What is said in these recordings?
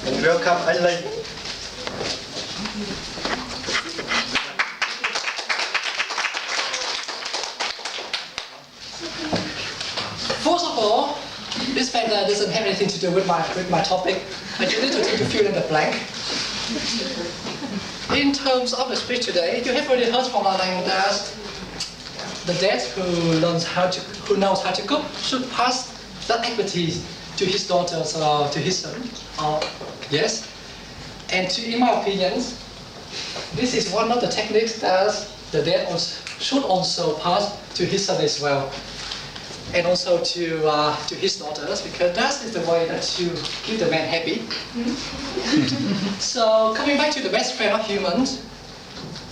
And welcome anh Linh. First of all, this paper doesn't have anything to do with my topic. I just need to fill in the blank. In terms of the speech today, you have already heard from Linh that the dad who knows how to cook should pass that expertise to his daughters or to his son. Yes. And in my opinion, this is one of the techniques that the dad should also pass to his son as well. And also to his daughters, because that is the way that you keep the man happy. So coming back to the best friend of humans,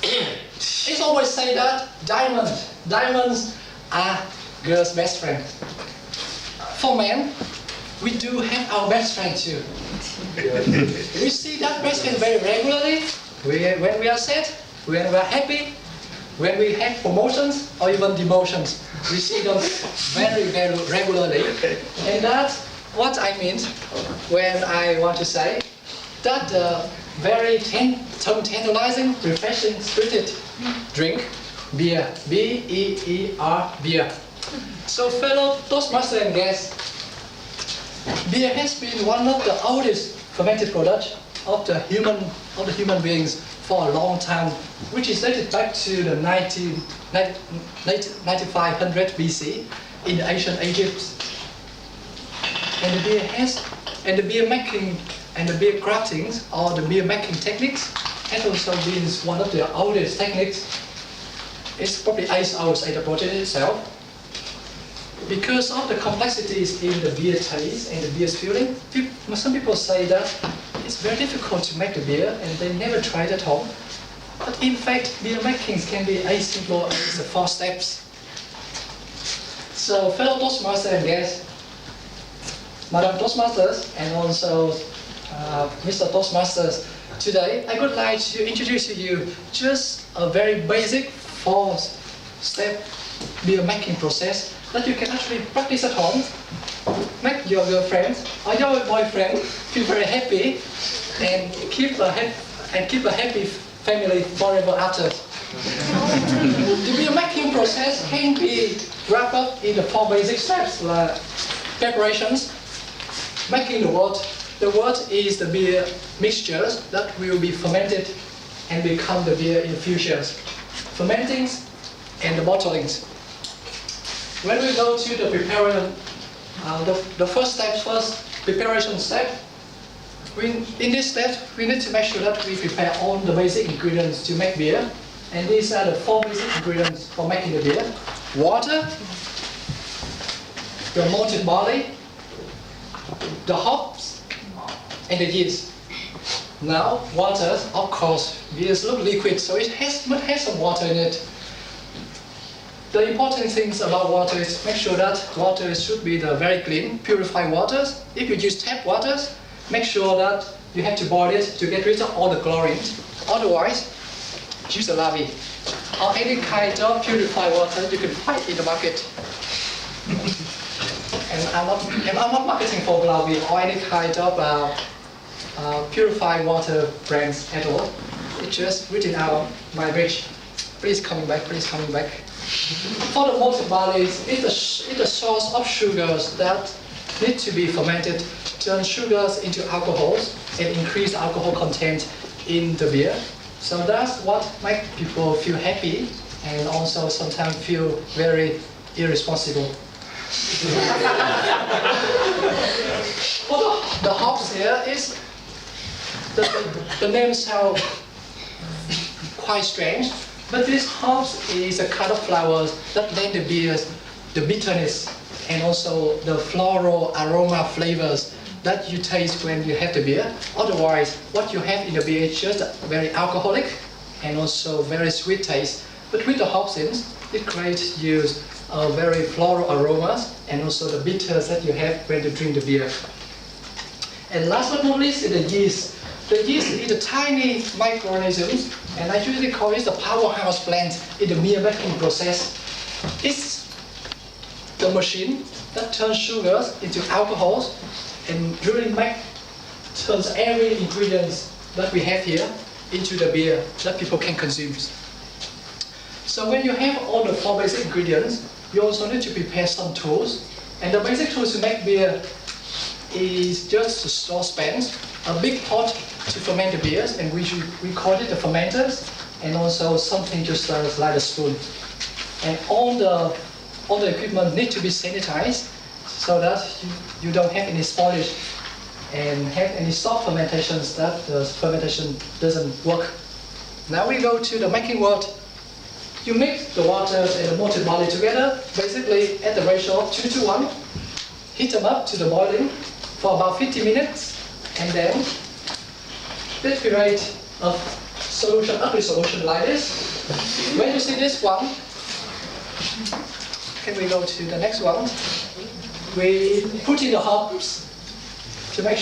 it's always say that diamonds are girls' best friend. For men, we do have our best friend too. We see that best friend very regularly. When we are sad, when we are happy, when we have promotions or even demotions. We see them very regularly. And that's what I mean when I want to say that the very tantalizing, refreshing, spirited drink, beer, B-E-E-R, beer. So fellow Toastmasters and guests, beer has been one of the oldest fermented products of the human beings for a long time, which is dated back to the 9500 BC in ancient Egypt. And the beer making and the beer craftings or the beer making techniques has also been one of the oldest techniques. It's probably as old as the project itself. Because of the complexities in the beer taste and the beer's feeling, some people say that it's very difficult to make the beer and they never tried at home. But in fact, beer making can be as simple as the 4 steps. So fellow Toastmasters and guests, Madam Toastmasters and also Mr. Toastmasters, today I would like to introduce to you just a very basic 4-step beer making process that you can actually practice at home. Make your girlfriend or your boyfriend feel very happy and keep a happy family forever after. The beer making process can be wrapped up in the 4 basic steps like preparations, making the wort. The wort is the beer mixtures that will be fermented and become the beer in the future. Fermentings and the bottlings. When we go to the preparation, the first preparation step, in this step we need to make sure that we prepare all the basic ingredients to make beer. And these are the 4 basic ingredients for making the beer. Water, the malted barley, the hops, and the yeast. Now, water, of course, beers look liquid, so it must have some water in it. The important things about water is make sure that water should be the very clean, purified waters. If you use tap waters, make sure that you have to boil it to get rid of all the chlorine. Otherwise, use a lavi or any kind of purified water you can find in the market. And I'm not marketing for lavi or any kind of purified water brands at all. It's just written out my page. Please coming back. For the malted barley, it's a source of sugars that need to be fermented, turn sugars into alcohols, and increase alcohol content in the beer. So that's what makes people feel happy and also sometimes feel very irresponsible. For the hops here is the name sounds quite strange. But this hops is a kind of flowers that lend the beers the bitterness and also the floral aroma flavors that you taste when you have the beer. Otherwise, what you have in the beer is just very alcoholic and also very sweet taste. But with the hops in, it creates you very floral aromas and also the bitters that you have when you drink the beer. And last but not least is the yeast. The yeast is a tiny microorganisms, and I usually call it the powerhouse plant in the beer making process. It's the machine that turns sugars into alcohols and really make turns every ingredient that we have here into the beer that people can consume. So when you have all the 4 basic ingredients, you also need to prepare some tools. And the basic tools to make beer is just a saucepan, a big pot to ferment the beers, and we call it the fermenters, and also something just like a spoon. And all the equipment need to be sanitized so that you don't have any spoilage and have any soft fermentations that the fermentation doesn't work. Now we go to the making wort. You mix the water and the malted barley together, basically at the ratio of 2:1. Heat them up to the boiling for about 50 minutes, and then filtrate a solution, ugly solution like this. When you see this one, can we go to the next one? We put in the hops to make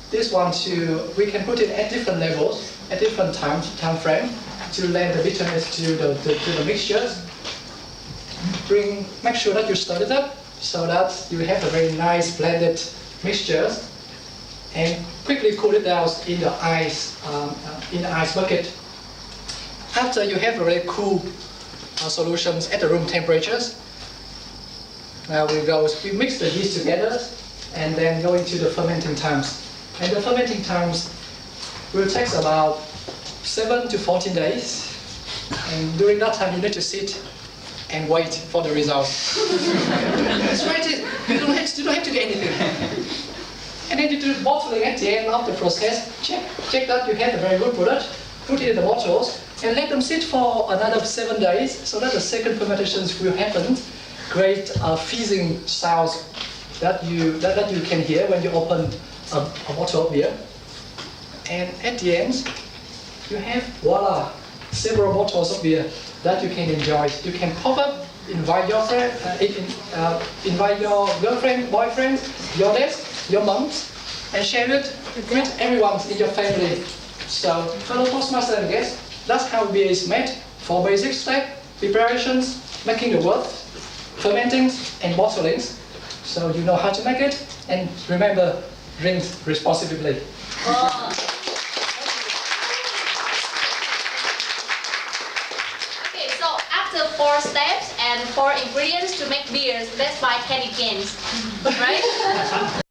this one we can put it at different levels, at different time frame, to lend the bitterness to the mixtures. Make sure that you stir it up so that you have a very nice blended mixture, and quickly cool it down in the ice bucket. After you have a very cool solutions at the room temperatures, now we mix the yeast together and then go into the fermenting times. And the fermenting times will take about 7 to 14 days. And during that time, you need to sit and wait for the results. That's right. You don't have to do anything. And then you do bottling at the end of the process. Check that you have a very good product. Put it in the bottles and let them sit for another 7 days so that the second fermentations will happen. Great fizzing sounds that you can hear when you open a bottle of beer. And at the end, you have, voila, several bottles of beer that you can enjoy. You can pop up, invite your friend, invite your girlfriend, boyfriend, your dad, your mom, and share it with everyone in your family. So, fellow Toastmaster and guests, that's how beer is made. 4 basic steps: preparations, making the wort, fermenting, and bottling. So you know how to make it, and remember, drink responsibly. Okay, so after 4 steps and 4 ingredients to make beers, let's buy candy canes, right?